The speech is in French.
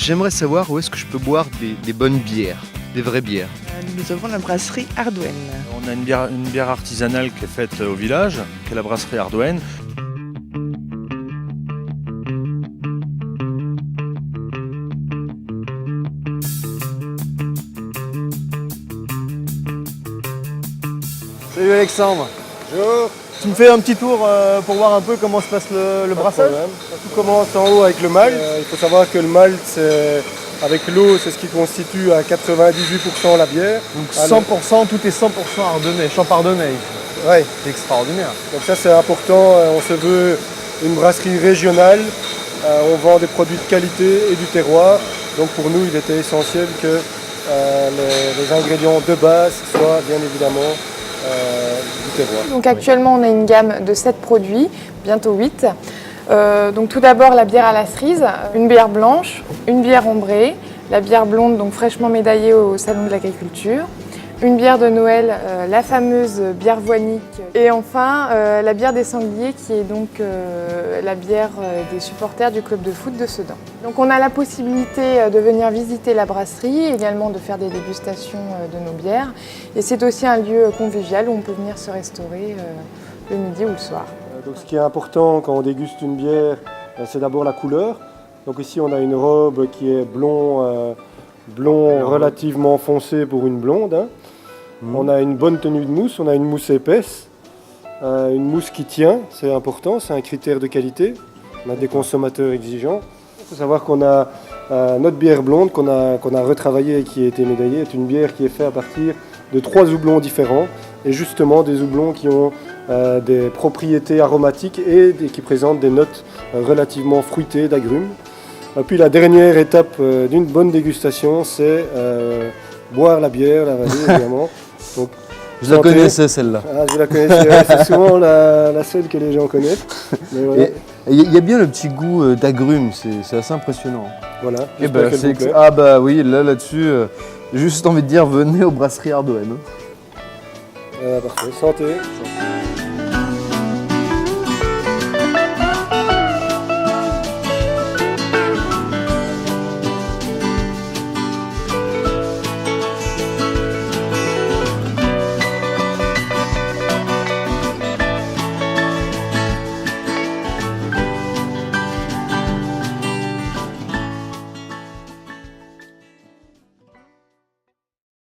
J'aimerais savoir où est-ce que je peux boire des bonnes bières, des vraies bières. Nous avons la brasserie Ardouenne. On a une bière artisanale qui est faite au village, qui est la brasserie Ardouenne. Salut Alexandre. Bonjour. Tu me fais un petit tour pour voir un peu comment se passe le brassage? Tout commence en haut avec le malt. Il faut savoir que le malt, avec l'eau, c'est ce qui constitue à 98% la bière. Donc 100%, tout est 100% ardennais, champardonnais. Ouais. C'est extraordinaire. Donc ça c'est important, on se veut une brasserie régionale, on vend des produits de qualité et du terroir. Donc pour nous il était essentiel que les ingrédients de base soient bien évidemment du terroir. Donc actuellement on a une gamme de 7 produits, bientôt 8. Donc tout d'abord la bière à la cerise, une bière blanche, une bière ambrée, la bière blonde donc fraîchement médaillée au Salon de l'Agriculture, une bière de Noël, la fameuse bière voinique et enfin la bière des sangliers qui est donc la bière des supporters du club de foot de Sedan. Donc on a la possibilité de venir visiter la brasserie, également de faire des dégustations de nos bières et c'est aussi un lieu convivial où on peut venir se restaurer le midi ou le soir. Donc ce qui est important quand on déguste une bière, c'est d'abord la couleur. Donc ici on a une robe qui est blond relativement foncé pour une blonde. Hein. On a une bonne tenue de mousse, on a une mousse épaisse, une mousse qui tient, c'est important, c'est un critère de qualité. On a des consommateurs exigeants. Il faut savoir qu'on a notre bière blonde qu'on a retravaillée et qui a été médaillée, est une bière qui est faite à partir de 3 houblons différents et justement des houblons qui ont des propriétés aromatiques et qui présentent des notes relativement fruitées d'agrumes. Et puis la dernière étape d'une bonne dégustation, c'est boire la bière, la vallée évidemment. Donc, Je la connaissais celle-là. Ah, je la connaissais, ouais, c'est souvent la seule que les gens connaissent. Mais voilà. Il y a bien le petit goût d'agrumes, c'est assez impressionnant. Voilà, Et ben, j'espère qu'elle vous plaît. ah bah oui, là-dessus, j'ai juste envie de dire venez aux brasseries Ardouenne. Parfait, santé.